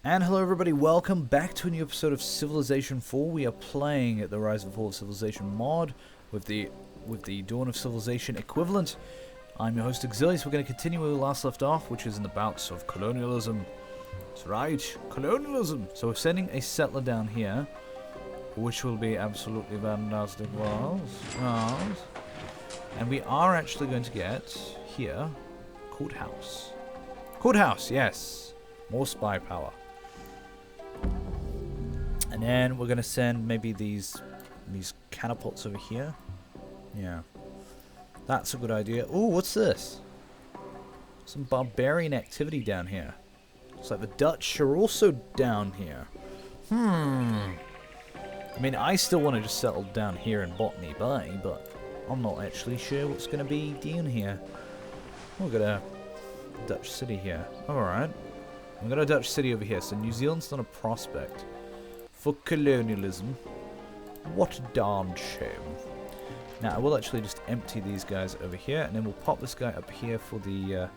And hello everybody, welcome back to a new episode of Civilization 4. We are playing the Rise and Fall of Civilization mod with the Dawn of Civilization equivalent. I'm your host Oxillious. We're going to continue where we last left off, which is in the bouts of colonialism. That's right, colonialism. So we're sending a settler down here, which will be absolutely fantastic for us. And we are actually going to get here, courthouse. Courthouse, yes. More spy power. And then we're going to send maybe these catapults over here. Yeah. That's a good idea. Ooh, what's this? Some barbarian activity down here. Looks like the Dutch are also down here. I mean, I still want to just settle down here in Botany Bay, but I'm not actually sure what's going to be down here. We've got a Dutch city here. Alright. We've got a Dutch city over here, so New Zealand's not a prospect for colonialism. What a darn shame. Now, I will actually just empty these guys over here, and then we'll pop this guy up here for the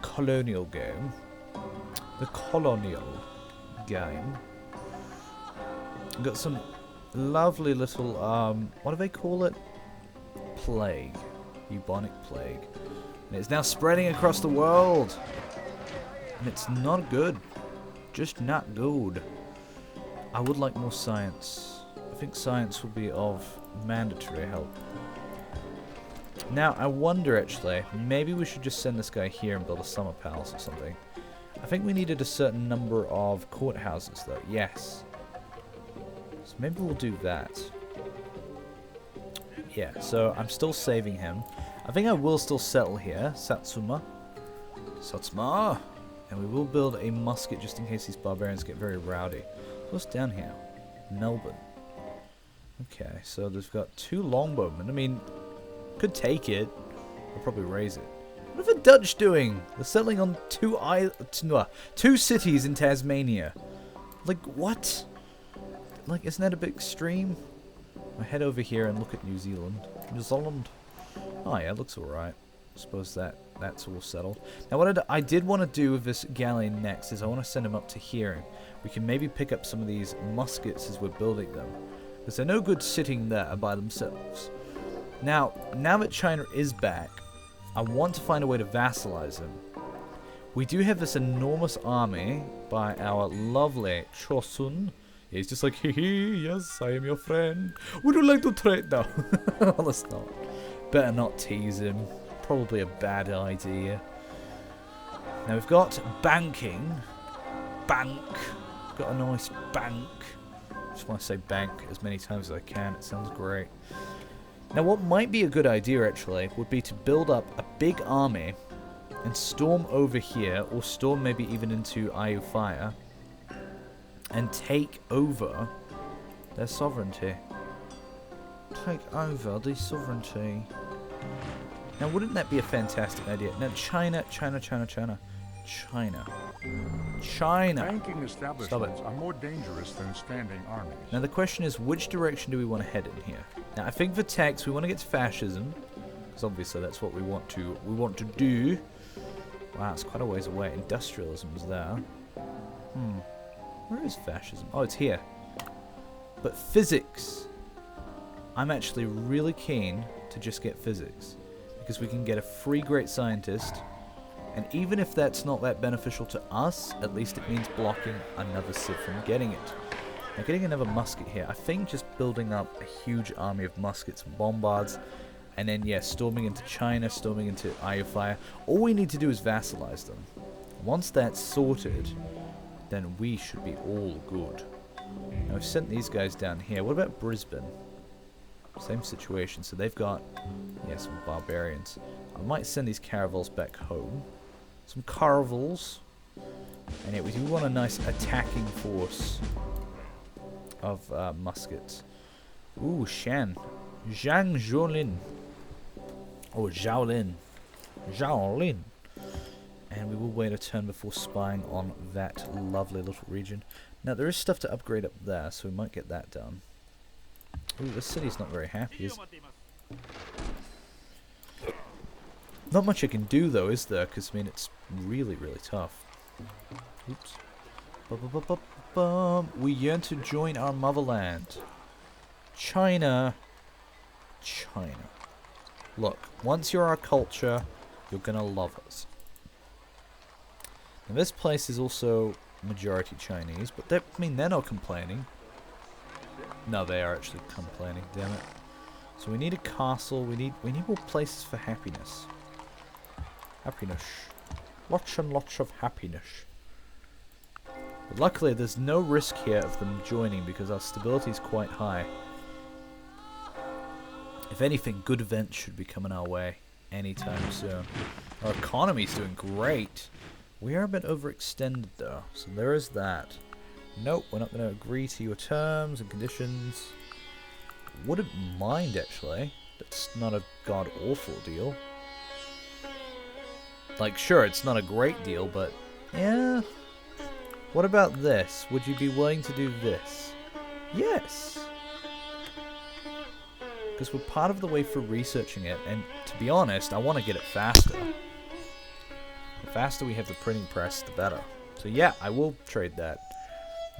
colonial game. The colonial game. We've got some lovely little, what do they call it? Plague. Bubonic plague. And it's now spreading across the world. And it's not good. Just not good. I would like more science. I think science will be of mandatory help. Now, I wonder actually, maybe we should just send this guy here and build a summer palace or something. I think we needed a certain number of courthouses though. Yes. So maybe we'll do that. Yeah, so I'm still saving him. I think I will still settle here. Satsuma. Satsuma! And we will build a musket just in case these barbarians get very rowdy. What's down here? Melbourne. Okay, so they've got 2 longbowmen. I mean, could take it. I'll probably raise it. What are the Dutch doing? They're settling on 2 cities in Tasmania. Like, what? Like, isn't that a bit extreme? I'll head over here and look at New Zealand. New Zealand. Oh yeah, it looks alright. I suppose that's all settled. Now what I did want to do with this galleon next is I want to send him up to here. We can maybe pick up some of these muskets as we're building them. Because they're no good sitting there by themselves. Now that China is back, I want to find a way to vassalize them. We do have this enormous army by our lovely Chosun. Yeah, he's just like, hee, yes, I am your friend. Would you like to trade now? Well, let's not. Better not tease him. Probably a bad idea. Now we've got banking. Bank. Got a nice bank. Just want to say bank as many times as I can. It sounds great. Now what might be a good idea actually would be to build up a big army and storm over here, or storm maybe even into Ayutthaya, and take over their sovereignty. Take over the sovereignty. Now, wouldn't that be a fantastic idea? Now, China. Banking establishments are more dangerous than standing armies. Now, the question is, which direction do we want to head in here? Now, I think for tax, we want to get to fascism, because obviously that's what we want to do. Wow, it's quite a ways away. Industrialism is there. Where is fascism? Oh, it's here. But physics. I'm actually really keen to just get physics. Because we can get a free great scientist. And even if that's not that beneficial to us, at least it means blocking another Civ from getting it. Now getting another musket here. I think just building up a huge army of muskets and bombards. And then, yeah, storming into China, storming into Ayutthaya. All we need to do is vassalize them. Once that's sorted, then we should be all good. Now I've sent these guys down here. What about Brisbane? Same situation. So they've got, yeah, some barbarians. I might send these caravels back home. Some caravels. And yeah, we do want a nice attacking force of muskets. Ooh, Shan. Zhang Zhaolin. Oh, Zhaolin. Zhaolin. And we will wait a turn before spying on that lovely little region. Now, there is stuff to upgrade up there, so we might get that done. Ooh, this city's not very happy, is it? Not much I can do, though, is there? Because, I mean, it's really, really tough. Oops. We yearn to join our motherland. China. China. Look, once you're our culture, you're gonna love us. Now this place is also majority Chinese, but they're not complaining. No, they are actually complaining, damn it. So we need a castle, we need more places for happiness. Happiness. Lots and lots of happiness. But luckily there's no risk here of them joining because our stability is quite high. If anything, good events should be coming our way anytime soon. Our economy's doing great. We are a bit overextended though, so there is that. Nope, we're not going to agree to your terms and conditions. Wouldn't mind actually. That's not a god-awful deal. Like, sure, it's not a great deal, but yeah. What about this? Would you be willing to do this? Yes! Because we're part of the way for researching it, and to be honest, I want to get it faster. The faster we have the printing press, the better. So yeah, I will trade that.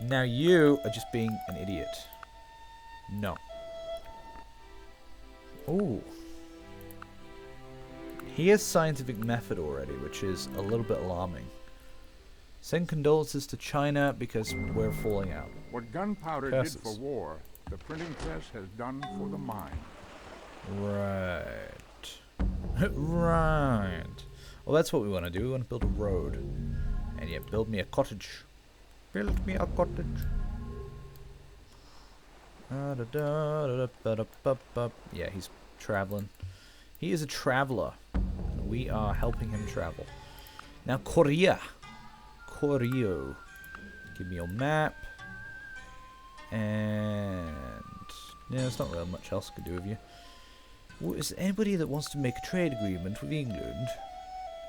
Now you are just being an idiot. No. Ooh. He has scientific method already, which is a little bit alarming. Send condolences to China because we're falling out. What gunpowder did for war, the printing press has done for the mind. Right. Right. Well, that's what we want to do. We want to build a road. And yeah, build me a cottage. Build me a cottage. Yeah, he's traveling. He is a traveler. We are helping him travel. Now, Korea. Koryo. Give me your map. And yeah, there's not really much else I could do with you. Well, is there anybody that wants to make a trade agreement with England?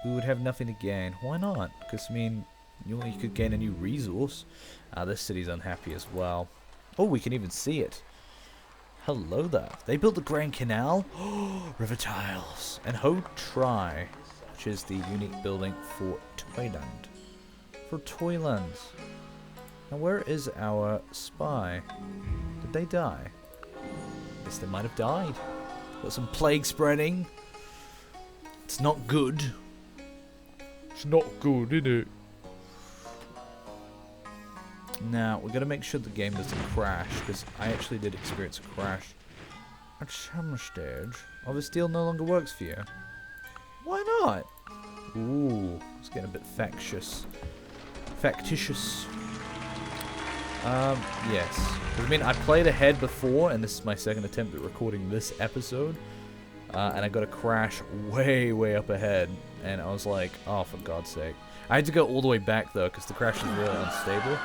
We would have nothing to gain. Why not? Because, I mean, you could gain a new resource. This city's unhappy as well. Oh, we can even see it. Hello there. They built the Grand Canal. River tiles. And Ho Tri, which is the unique building for Thailand. For Thailand. Now, where is our spy? Did they die? Guess they might have died. Got some plague spreading. It's not good. It's not good, is it? Now, we're going to make sure the game doesn't crash, because I actually did experience a crash at some stage. Oh, this deal no longer works for you. Why not? Ooh, it's getting a bit factious. Factitious. Yes. I mean, I played ahead before, and this is my second attempt at recording this episode. And I got a crash way, way up ahead. And I was like, oh, for God's sake. I had to go all the way back, though, because the crash is really unstable.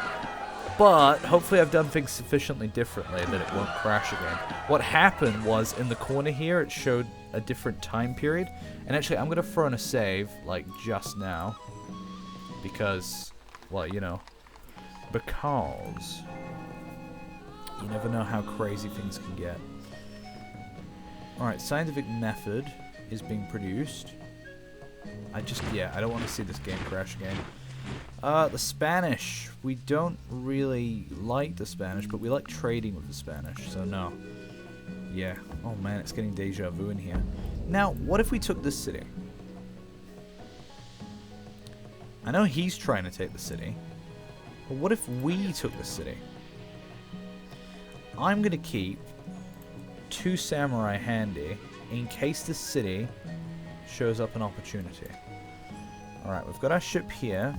But hopefully I've done things sufficiently differently that it won't crash again. What happened was, in the corner here, it showed a different time period. And actually, I'm going to throw in a save, like, just now. Because, well, you know. Because you never know how crazy things can get. Alright, scientific method is being produced. I don't want to see this game crash again. The Spanish. We don't really like the Spanish, but we like trading with the Spanish, so no. Yeah. Oh man, it's getting deja vu in here. Now, what if we took this city? I know he's trying to take the city. But what if we took the city? I'm going to keep 2 samurai handy in case the city shows up an opportunity. Alright, we've got our ship here.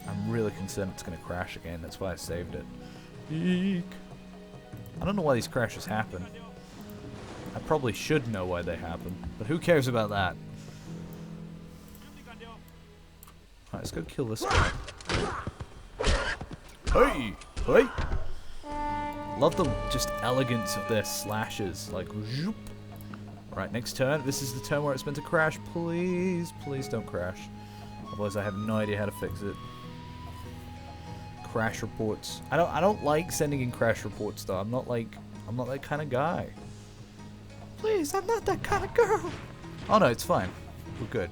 I'm really concerned it's going to crash again. That's why I saved it. Eek. I don't know why these crashes happen. I probably should know why they happen. But who cares about that? Alright, let's go kill this guy. Hey! Hey! Love the just elegance of their slashes. Like, zoop. Right, next turn. This is the turn where it's meant to crash. Please, please don't crash. Otherwise, I have no idea how to fix it. Crash reports. I don't like sending in crash reports though. I'm not that kind of guy. Please, I'm not that kind of girl. Oh no, it's fine. We're good.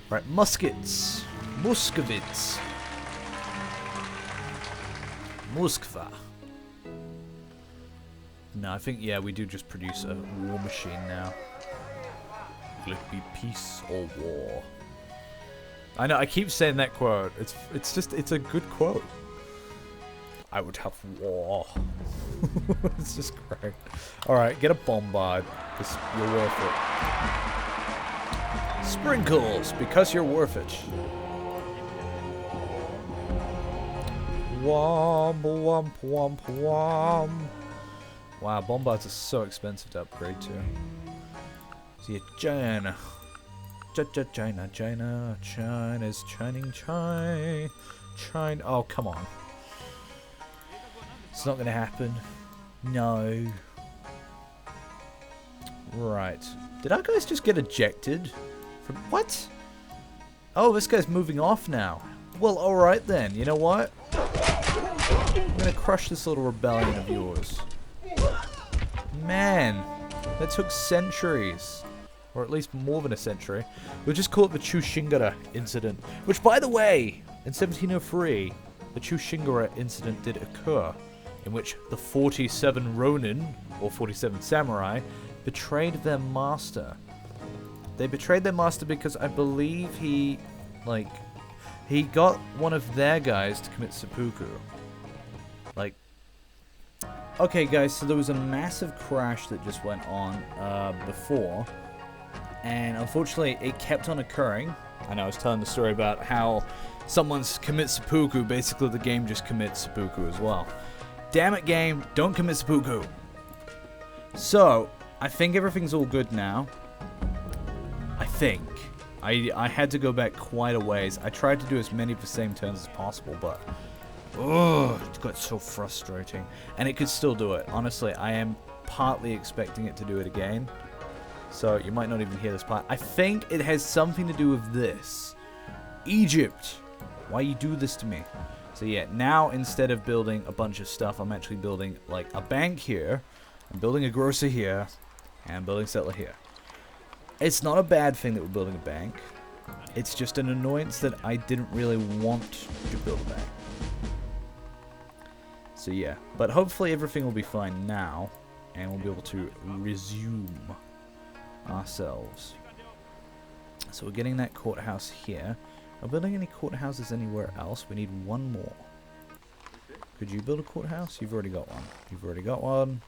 Right, muskets. Muscovits. Moskva. No, I think, yeah, we do just produce a war machine now. Will it be peace or war? I know, I keep saying that quote. It's a good quote. I would have war. It's just great. Alright, get a bombard, because you're worth it. Sprinkles, because you're worth it. Womp, womp, womp, womp. Wow, bombards are so expensive to upgrade to. See, China. China, China, China's shining, China. Oh, come on. It's not gonna happen. No. Right. Did our guys just get ejected? From what? Oh, this guy's moving off now. Well, alright then. You know what? I'm gonna crush this little rebellion of yours. Man, that took centuries. Or at least more than a century. We'll just call it the Chushingara incident. Which, by the way, in 1703, the Chushingara incident did occur, in which the 47 Ronin, or 47 Samurai, betrayed their master. They betrayed their master because I believe he got one of their guys to commit seppuku. Like, okay guys, so there was a massive crash that just went on before, and unfortunately it kept on occurring. And I was telling the story about how someone's commit seppuku, basically the game just commits seppuku as well. Damn it game, don't commit seppuku. So, I think everything's all good now. I think. I had to go back quite a ways. I tried to do as many of the same turns as possible, but oh, it got so frustrating. And it could still do it. Honestly, I am partly expecting it to do it again. So you might not even hear this part. I think it has something to do with this. Egypt. Why you do this to me? So yeah, now instead of building a bunch of stuff, I'm actually building like a bank here. I'm building a grocer here. And I'm building a settler here. It's not a bad thing that we're building a bank. It's just an annoyance that I didn't really want to build a bank. So yeah, but hopefully everything will be fine now. And we'll be able to resume ourselves. So we're getting that courthouse here. Are we building any courthouses anywhere else? We need one more. Could you build a courthouse? You've already got one. You've already got one.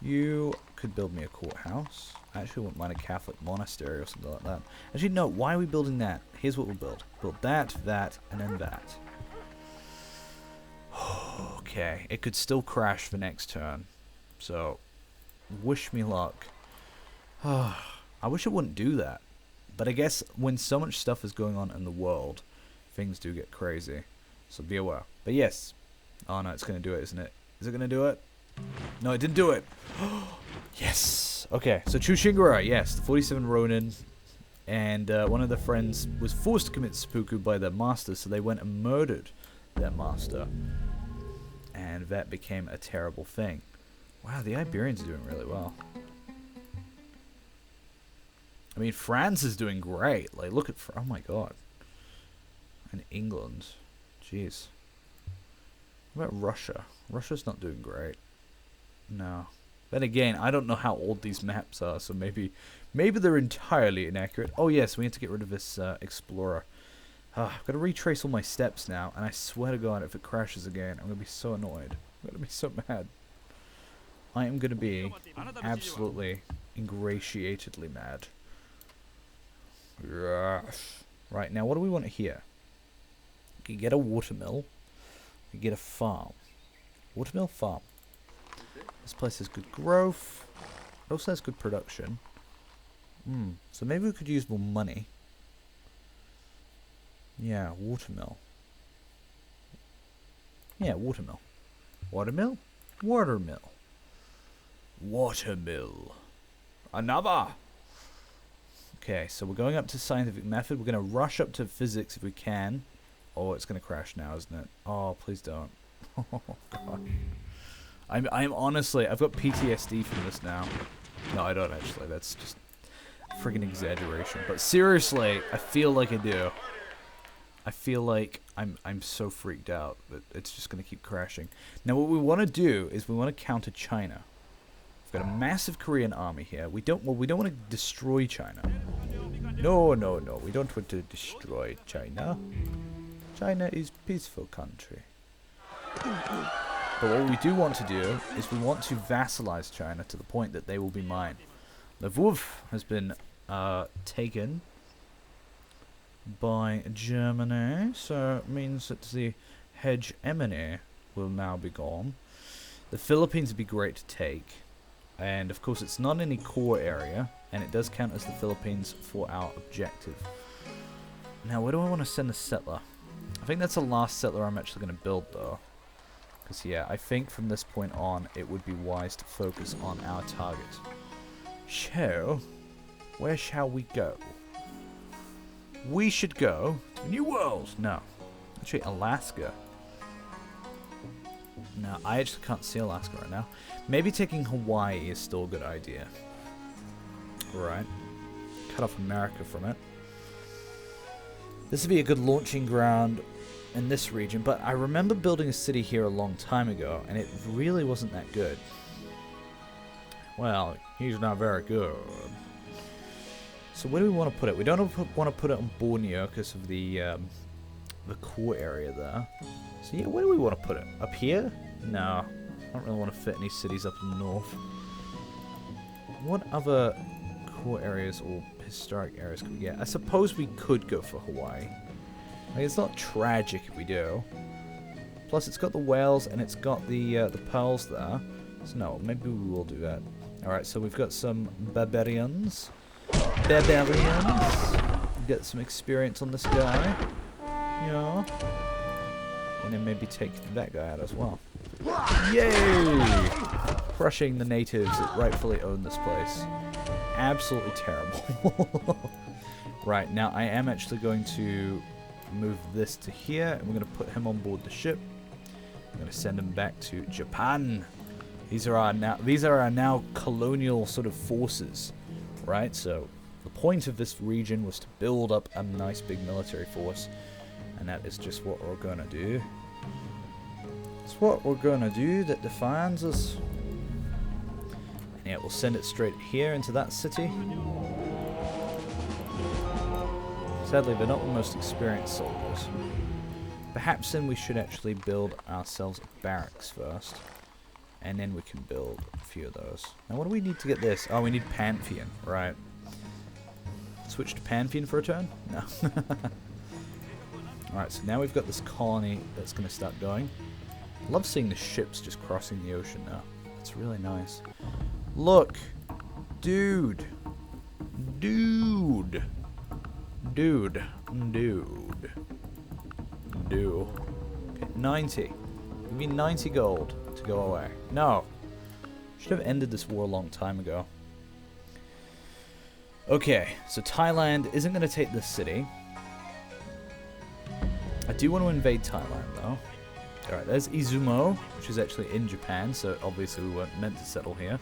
You could build me a courthouse. I actually wouldn't mind a Catholic monastery or something like that. Actually, no. Why are we building that? Here's what we'll build. Build that, that, and then that. Okay. It could still crash the next turn. So, wish me luck. I wish it wouldn't do that. But I guess when so much stuff is going on in the world, things do get crazy. So be aware. But yes. Oh no, it's going to do it, isn't it? Is it going to do it? No, it didn't do it. Yes. Okay, so Chushingara, yes, the 47 Ronin. And one of their friends was forced to commit seppuku by their master, so they went and murdered their master. And that became a terrible thing. Wow, the Iberians are doing really well. I mean, France is doing great. Like, look at... oh, my God. And England. Jeez. What about Russia? Russia's not doing great. No. Then again, I don't know how old these maps are, so maybe they're entirely inaccurate. Oh, yes, we need to get rid of this explorer. I've got to retrace all my steps now, and I swear to God, if it crashes again, I'm going to be so annoyed. I'm going to be so mad. I am going to be absolutely ingratiatedly mad. Yes. Right, now what do we want here? We can get a watermill. We can get a farm. Watermill, farm. This place has good growth. It also has good production. So maybe we could use more money. Yeah, watermill. Yeah, watermill. Watermill? Watermill. Watermill. Another! Okay, so we're going up to scientific method. We're going to rush up to physics if we can. Oh, it's going to crash now, isn't it? Oh, please don't. Oh, God. I'm honestly, I've got PTSD from this now. No, I don't actually. That's just friggin' exaggeration. But seriously, I feel like I do. I feel like I'm so freaked out that it's just going to keep crashing. Now what we want to do is we want to counter China. We've got a massive Korean army here. We don't want to destroy China. No, no, no. We don't want to destroy China. China is peaceful country. But what we do want to do is we want to vassalize China to the point that they will be mine. Lvov has been taken by Germany, so it means that the hegemony will now be gone. The Philippines would be great to take, and of course it's not any core area, and it does count as the Philippines for our objective. Now where do I want to send a settler? I think that's the last settler I'm actually going to build though, because yeah, I think from this point on it would be wise to focus on our target. So, where shall we go? We should go to New World. No. Actually, Alaska. No, I actually can't see Alaska right now. Maybe taking Hawaii is still a good idea. Right. Cut off America from it. This would be a good launching ground in this region, but I remember building a city here a long time ago, and it really wasn't that good. Well, he's not very good. So where do we want to put it? We don't want to put it on Borneo because of the core area there. So yeah, where do we want to put it? Up here? No, I don't really want to fit any cities up in the north. What other core areas or historic areas could we get? I suppose we could go for Hawaii. Like, it's not tragic if we do. Plus, it's got the whales and it's got the pearls there. So no, maybe we will do that. All right, so we've got some barbarians. Get some experience on this guy. Yeah. And then maybe take that guy out as well. Yay! Crushing the natives that rightfully own this place. Absolutely terrible. Right, now I am actually going to move this to here, and we're going to put him on board the ship. I'm going to send him back to Japan. These are our now colonial sort of forces, right? So the point of this region was to build up a nice big military force, and that is just what we're gonna do. It's what we're gonna do that defines us. And yeah, we'll send it straight here into that city. Sadly, they're not the most experienced soldiers. Perhaps then we should actually build ourselves a barracks first. And then we can build a few of those. Now what do we need to get this? Oh, we need Pantheon, right. Switch to Pantheon for a turn? No. Alright, so now we've got this colony that's going to start going. I love seeing the ships just crossing the ocean now. It's really nice. Look! Dude! Dude! Dude. Dude. Do. Okay, 90. Give me 90 gold to go away. No. Should have ended this war a long time ago. Okay, so Thailand isn't going to take this city. I do want to invade Thailand, though. Alright, there's Izumo, which is actually in Japan, so obviously we weren't meant to settle here.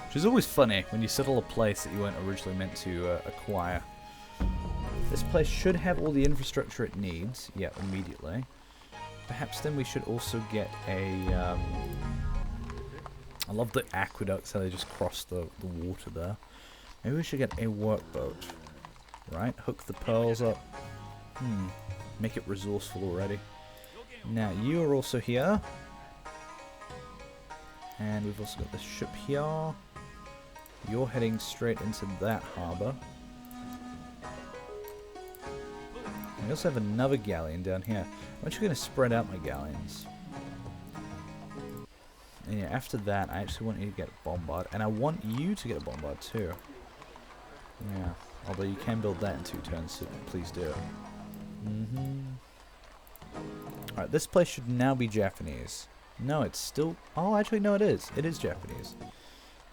Which is always funny, when you settle a place that you weren't originally meant to acquire. This place should have all the infrastructure it needs. Yeah, immediately. Perhaps then we should also get a... I love the aqueducts, how they just cross the water there. Maybe we should get a workboat. Right, hook the pearls up. Make it resourceful already. Now, you are also here. And we've also got this ship here. You're heading straight into that harbour. We also have another galleon down here. I'm actually going to spread out my galleons. And yeah, after that, I actually want you to get a bombard. And I want you to get a bombard too. Yeah, although you can build that in 2 turns, so please do. Alright, this place should now be Japanese. No, it's still... Oh, actually, no, it is. It is Japanese.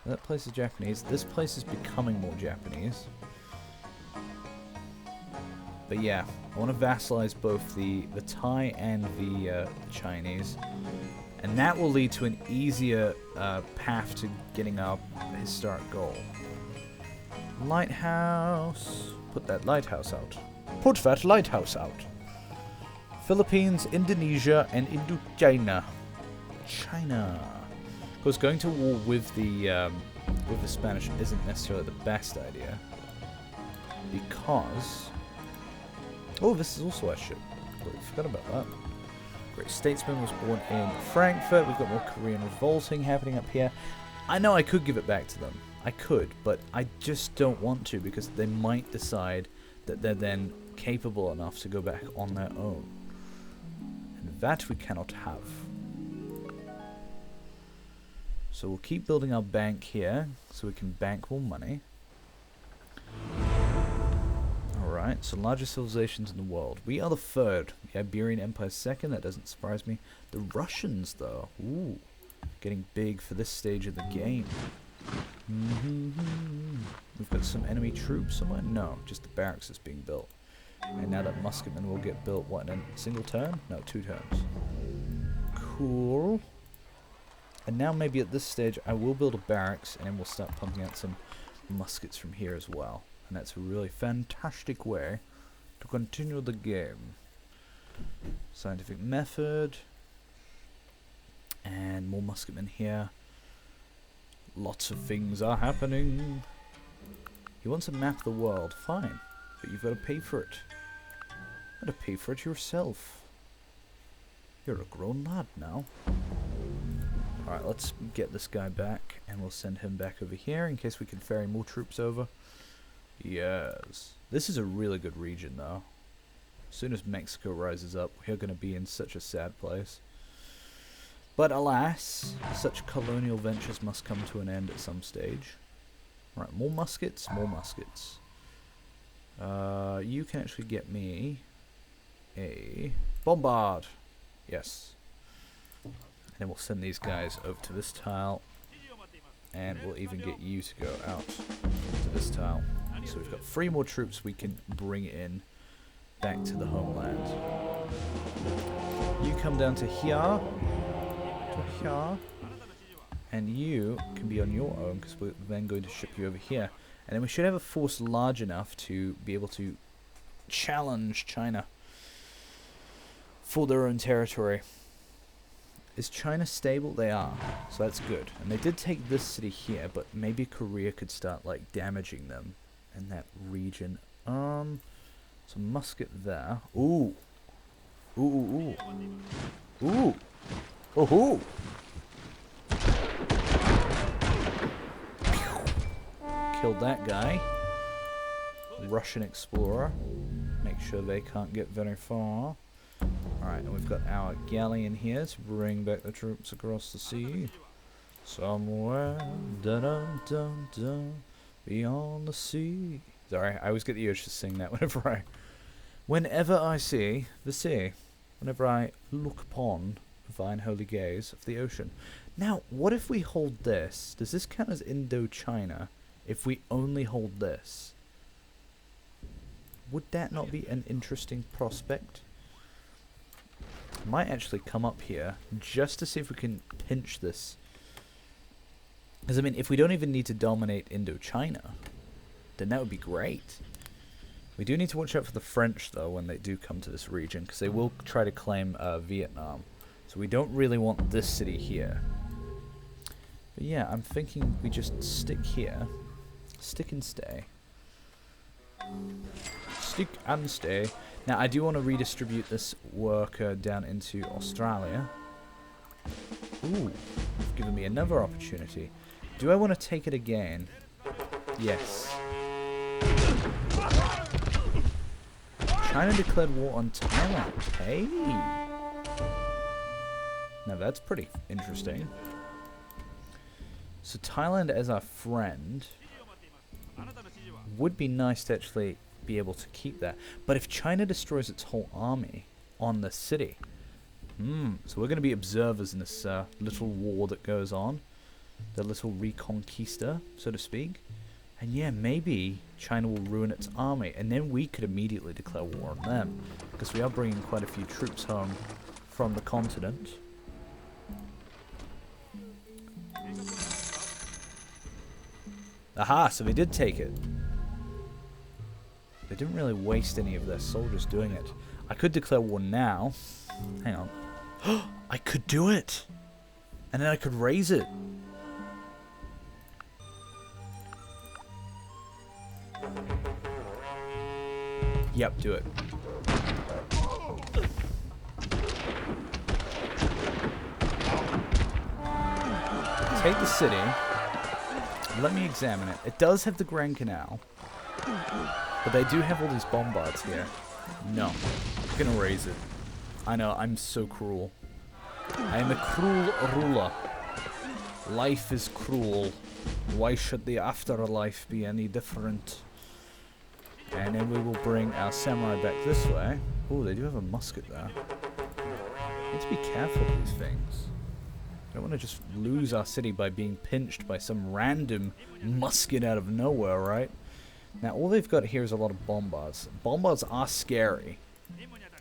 That place is Japanese. This place is becoming more Japanese. But yeah, I want to vassalize both the Thai and the Chinese. And that will lead to an easier path to getting our historic goal. Lighthouse. Put that lighthouse out. Put that lighthouse out. Philippines, Indonesia, and Indochina. China. Of course, going to war with the Spanish isn't necessarily the best idea. Because... Oh, this is also our ship. Oh, we forgot about that. Great Statesman was born in Frankfurt. We've got more Korean revolting happening up here. I know I could give it back to them. I could, but I just don't want to because they might decide that they're then capable enough to go back on their own. And that we cannot have. So we'll keep building our bank here so we can bank more money. Alright, so largest civilizations in the world. We are the third. The Iberian Empire second. That doesn't surprise me. The Russians, though. Ooh. Getting big for this stage of the game. We've got some enemy troops somewhere? No, just the barracks is being built. And now that musketmen will get built, what, in a single turn? No, 2 turns. Cool. And now maybe at this stage I will build a barracks and then we'll start pumping out some muskets from here as well. And that's a really fantastic way to continue the game. Scientific method. And more musketmen here. Lots of things are happening. He wants to map the world. Fine. But you've got to pay for it. You've got to pay for it yourself. You're a grown lad now. Alright, let's get this guy back. And we'll send him back over here in case we can ferry more troops over. Yes. This is a really good region though. As soon as Mexico rises up, we're going to be in such a sad place. But alas, such colonial ventures must come to an end at some stage. Right, more muskets, more muskets. You can actually get me a bombard. Yes. And then we'll send these guys over to this tile. And we'll even get you to go out to this tile. So we've got 3 more troops we can bring in back to the homeland. You come down to here. And you can be on your own because we're then going to ship you over here. And then we should have a force large enough to be able to challenge China for their own territory. Is China stable? They are. So that's good. And they did take this city here, but maybe Korea could start like damaging them in that region. So musket there. Ooh. Ooh, ooh, ooh. Ooh. Oh-hoo. Killed that guy. Russian explorer. Make sure they can't get very far. Alright, and we've got our galleon here to bring back the troops across the sea. Somewhere dun-dun-dun-dun beyond the sea. Sorry, I always get the urge to sing that whenever I see the sea. Whenever I look upon the fine holy gaze of the ocean. Now, what if we hold this? Does this count as Indochina if we only hold this? Would that not be an interesting prospect? Might actually come up here just to see if we can pinch this. Because I mean, if we don't even need to dominate Indochina, then that would be great. We do need to watch out for the French though when they do come to this region, because they will try to claim Vietnam. So we don't really want this city here. But yeah, I'm thinking we just stick here. Stick and stay. Stick and stay. Now I do want to redistribute this worker down into Australia. Ooh, you've given me another opportunity. Do I want to take it again? Yes. China declared war on Thailand. Hey! Now that's pretty interesting. So Thailand as our friend would be nice to actually be able to keep that. But if China destroys its whole army on the city, so we're going to be observers in this little war that goes on. The little reconquista, so to speak. And yeah, maybe China will ruin its army, and then we could immediately declare war on them, because we are bringing quite a few troops home from the continent. Aha, so they did take it. They didn't really waste any of their soldiers doing it. I could declare war now. Hang on. I could do it! And then I could raise it. Yep, do it. Take the city. Let me examine it. It does have the Grand Canal. But they do have all these bombards here. No. I'm gonna raise it. I know, I'm so cruel. I am a cruel ruler. Life is cruel. Why should the afterlife be any different? And then we will bring our samurai back this way. Oh, they do have a musket there. Need to be careful with these things. I don't want to just lose our city by being pinched by some random musket out of nowhere, right? Now, all they've got here is a lot of bombards. Bombards are scary,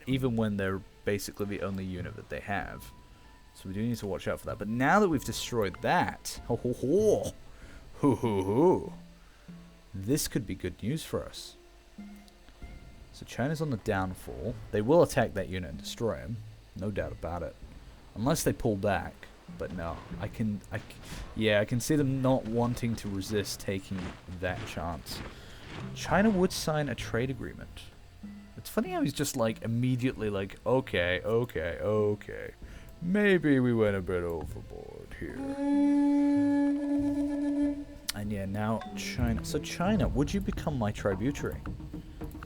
even when they're basically the only unit that they have. So we do need to watch out for that. But now that we've destroyed that, this could be good news for us. So China's on the downfall. They will attack that unit and destroy him, no doubt about it, unless they pull back. But no, I can see them not wanting to resist taking that chance. China would sign a trade agreement. It's funny how he's just like immediately like, okay, maybe we went a bit overboard here. And yeah, now China. So China, would you become my tributary?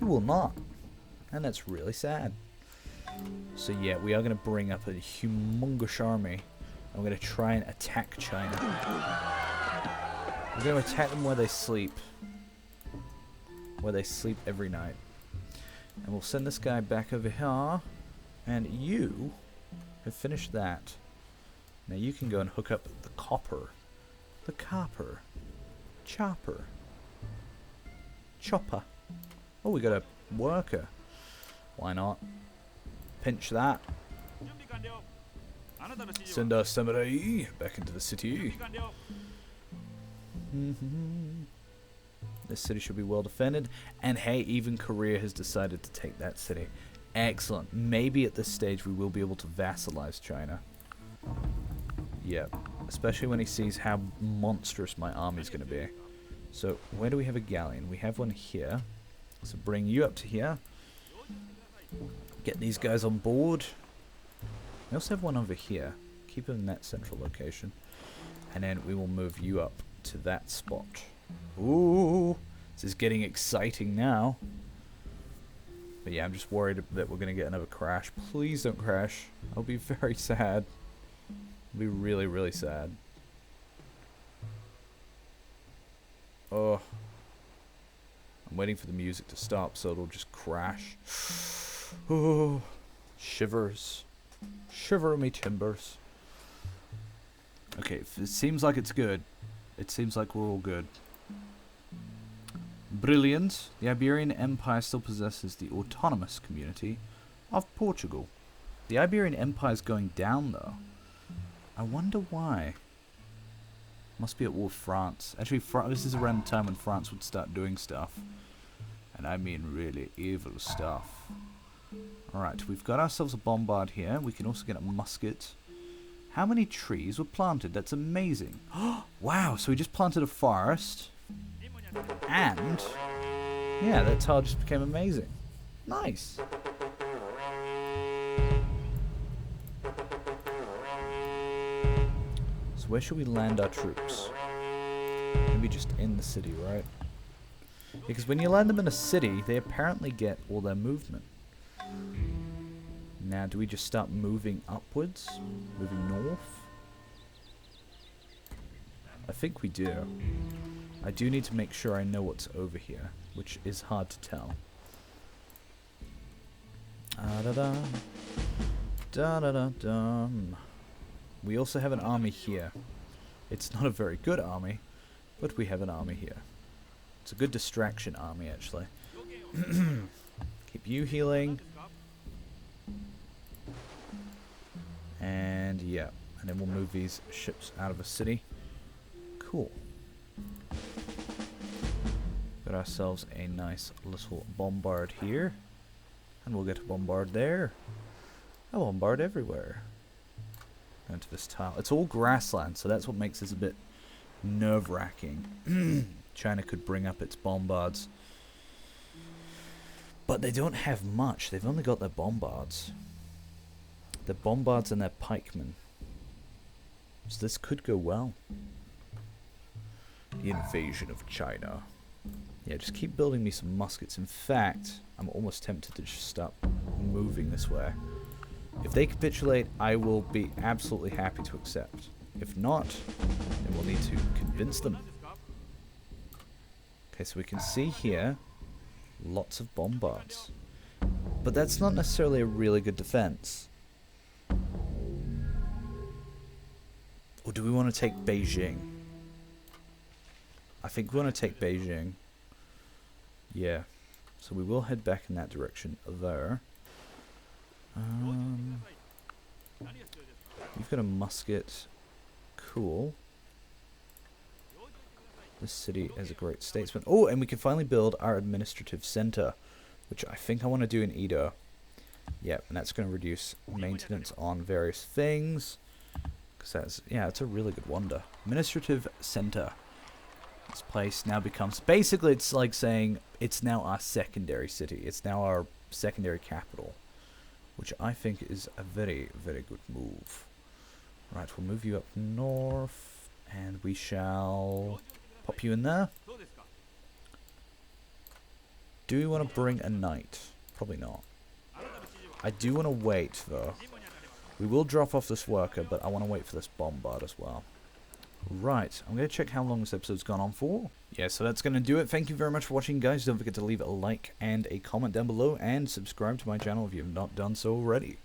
You will not, and that's really sad. So yeah, we are going to bring up a humongous army. I'm going to try and attack China. We're going to attack them where they sleep. Where they sleep every night. And we'll send this guy back over here. And you have finished that. Now you can go and hook up the copper. The copper. Chopper. Chopper. Oh, we got a worker. Why not? Pinch that. Send our samurai back into the city. This city should be well defended. And hey, even Korea has decided to take that city. Excellent. Maybe at this stage we will be able to vassalize China. Yep. Especially when he sees how monstrous my army's going to be. So, where do we have a galleon? We have one here. So bring you up to here. Get these guys on board. We also have one over here. Keep him in that central location. And then we will move you up to that spot. Ooh, this is getting exciting now. But yeah, I'm just worried that we're going to get another crash. Please don't crash. I'll be very sad. I'll be really, really sad. Oh. I'm waiting for the music to stop so it'll just crash. Oh, shivers. Shiver me timbers. Okay, it seems like it's good. It seems like we're all good. Brilliant. The Iberian Empire still possesses the autonomous community of Portugal. The Iberian Empire is going down, though. I wonder why. Must be at war with France. Actually, this is around the time when France would start doing stuff. And I mean really evil stuff. Alright, we've got ourselves a bombard here. We can also get a musket. How many trees were planted? That's amazing. Wow, so we just planted a forest. And, yeah, that tile just became amazing. Nice. So where should we land our troops? Maybe just in the city, right? Because when you land them in a city, they apparently get all their movement. Now, do we just start moving upwards? Moving north? I think we do. I do need to make sure I know what's over here, which is hard to tell. Da-da-da. Da-da-da-dum. We also have an army here. It's not a very good army, but we have an army here. It's a good distraction army, actually. Keep you healing. And yeah, and then we'll move these ships out of the city. Cool. Got ourselves a nice little bombard here. And we'll get a bombard there. A bombard everywhere. Going to this tile. It's all grassland, so that's what makes this a bit nerve-wracking. China could bring up its bombards. But they don't have much. They've only got their bombards. Their bombards and their pikemen. So this could go well. The invasion of China. Yeah, just keep building me some muskets. In fact, I'm almost tempted to just start moving this way. If they capitulate, I will be absolutely happy to accept. If not, then we'll need to convince them. Okay, so we can see here lots of bombards. But that's not necessarily a really good defense. Or do we want to take Beijing? I think we want to take Beijing. Yeah. So we will head back in that direction there. You've got a musket. Cool. This city is a great statesman. Oh, and we can finally build our administrative center, which I think I want to do in Edo. Yep, and that's going to reduce maintenance on various things. Because that's, yeah, it's a really good wonder. Administrative center. This place now becomes, basically it's like saying it's now our secondary city. It's now our secondary capital, which I think is a very, very good move. Right, we'll move you up north, and we shall pop you in there. Do we want to bring a knight? Probably not. I do want to wait, though. We will drop off this worker, but I want to wait for this bombard as well. Right, I'm going to check how long this episode's gone on for. Yeah, so that's going to do it. Thank you very much for watching, guys. Don't forget to leave a like and a comment down below, and subscribe to my channel if you have not done so already.